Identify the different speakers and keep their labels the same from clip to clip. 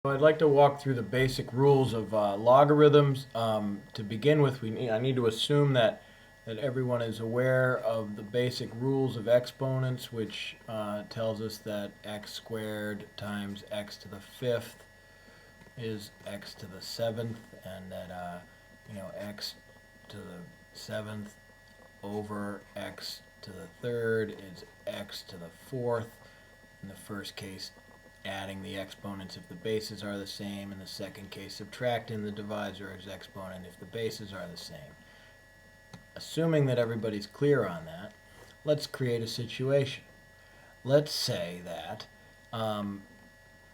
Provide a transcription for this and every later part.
Speaker 1: I'd like to walk through the basic rules of logarithms. To begin with, I need to assume that everyone is aware of the basic rules of exponents, which tells us that x squared times x to the fifth is x to the seventh, and that x to the seventh over x to the third is x to the fourth. In the first case, adding the exponents if the bases are the same. In the second case, subtracting the divisor as exponent if the bases are the same. Assuming that everybody's clear on that, let's create a situation. Let's say that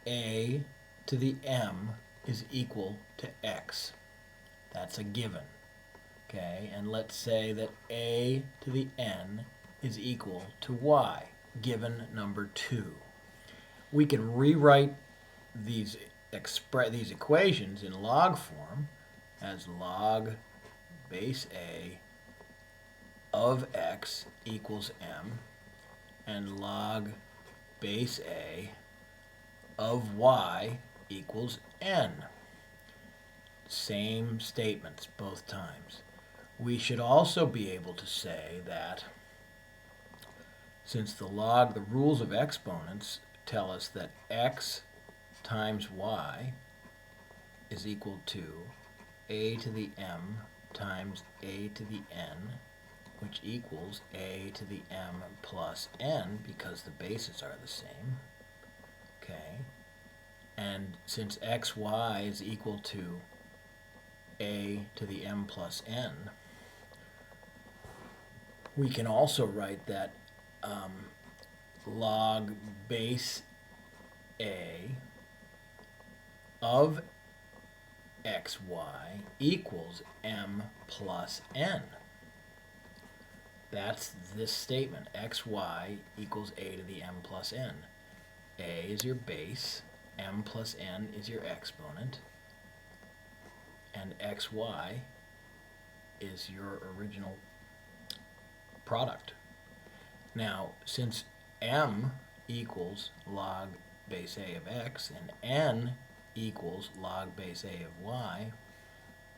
Speaker 1: a to the m is equal to x. That's a given. Okay, and let's say that a to the n is equal to y, given number 2. We can rewrite these equations in log form as log base a of x equals m and log base a of y equals n. Same statements both times. We should also be able to say that since the rules of exponents tell us that x times y is equal to a to the m times a to the n, which equals a to the m plus n because the bases are the same. Okay, and since xy is equal to a to the m plus n, we can also write that log base a of xy equals m plus n. That's this statement. Xy equals a to the m plus n. A is your base, m plus n is your exponent, and xy is your original product. Now, since m equals log base a of x and n equals log base a of y,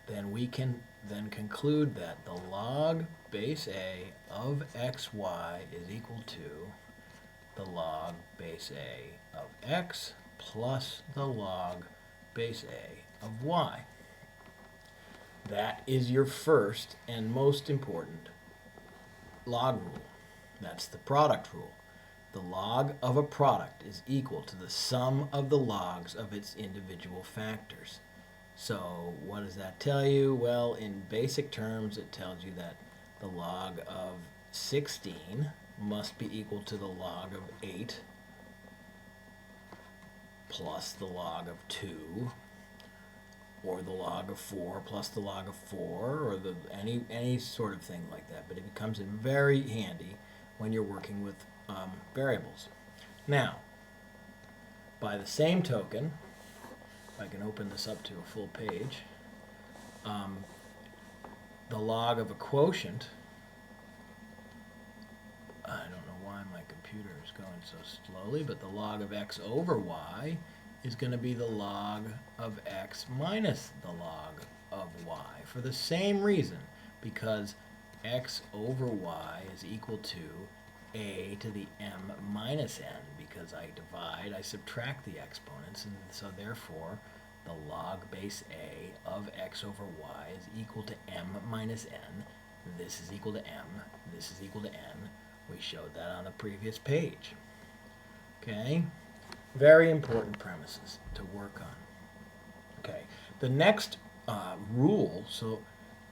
Speaker 1: then we can then conclude that the log base a of xy is equal to the log base a of x plus the log base a of y. That is your first and most important log rule. That's the product rule. The log of a product is equal to the sum of the logs of its individual factors. So what does that tell you? Well, in basic terms, it tells you that the log of 16 must be equal to the log of 8 plus the log of 2, or the log of 4 plus the log of 4, or any sort of thing like that. But it comes in very handy when you're working with variables. Now, by the same token, if I can open this up to a full page, the log of a quotient, I don't know why my computer is going so slowly, but the log of x over y is going to be the log of x minus the log of y, for the same reason, because x over y is equal to a to the m minus n, because I subtract the exponents, and so therefore the log base a of x over y is equal to m minus n. This is equal to m, this is equal to n. We showed that on the previous page. Okay? Very important premises to work on. Okay, the next rule, so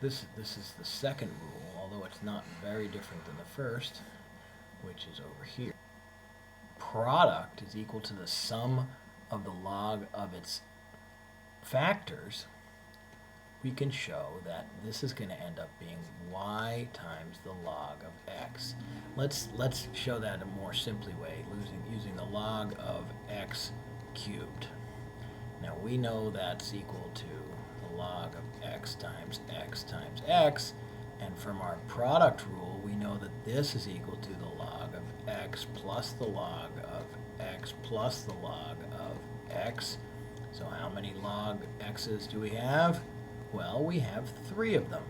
Speaker 1: this is the second rule, although it's not very different than the first, which is over here. Product is equal to the sum of the log of its factors. We can show that this is going to end up being y times the log of x. Let's show that in a more simply way, using the log of x cubed. Now we know that's equal to the log of x times x times x, and from our product rule we know that this is equal to the log of x plus the log of x plus the log of x. So how many log x's do we have? Well, we have 3 of them.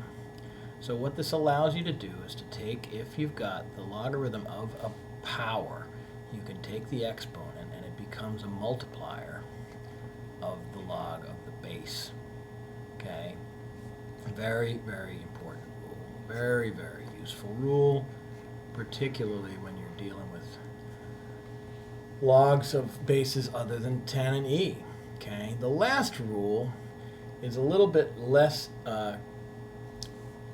Speaker 1: So what this allows you to do is to take, if you've got the logarithm of a power, you can take the exponent and it becomes a multiplier of the log of the base. Okay? Very, very important rule. Very, very useful rule, particularly when you're dealing with logs of bases other than 10 and e. Okay? The last rule is a little bit less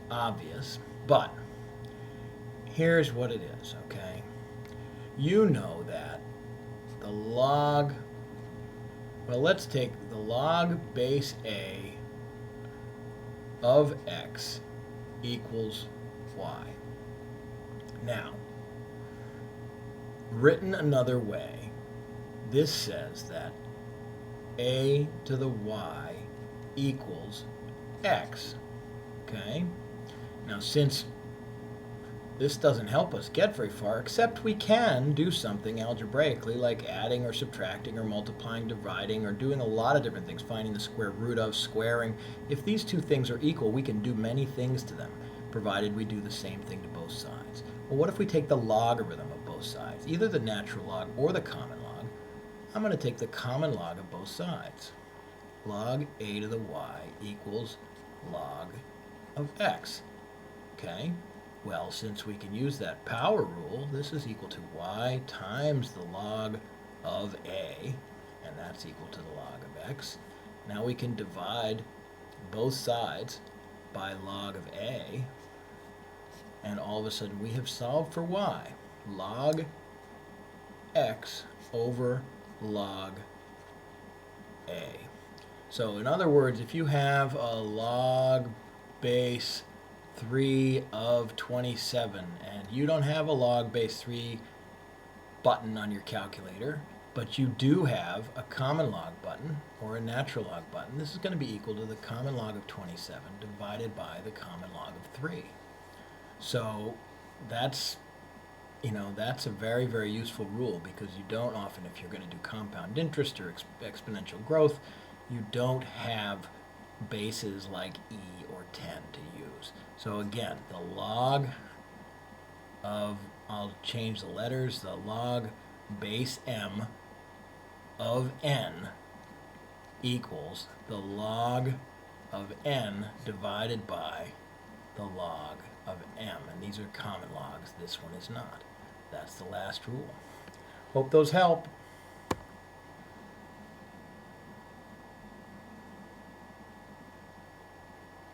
Speaker 1: obvious, but here's what it is, okay? You know that the log, well, let's take the log base a of x equals y. Now, written another way, this says that a to the y equals x, okay? Now, since this doesn't help us get very far, except we can do something algebraically like adding or subtracting or multiplying, dividing, or doing a lot of different things, finding the square root of, squaring. If these two things are equal, we can do many things to them, provided we do the same thing to both sides. Well, what if we take the logarithm of both sides, either the natural log or the common log? I'm going to take the common log of both sides. Log a to the y equals log of x. Okay? Well, since we can use that power rule, this is equal to y times the log of a, and that's equal to the log of x. Now we can divide both sides by log of a, and all of a sudden we have solved for y. Log x over log a. So in other words, if you have a log base 3 of 27 and you don't have a log base 3 button on your calculator, but you do have a common log button or a natural log button, this is going to be equal to the common log of 27 divided by the common log of 3. So that's a very, very useful rule, because you don't often, if you're going to do compound interest or exponential growth, you don't have bases like e or 10 to use. So again, the log of, I'll change the letters, the log base m of n equals the log of n divided by the log of m. And these are common logs. This one is not. That's the last rule. Hope those help.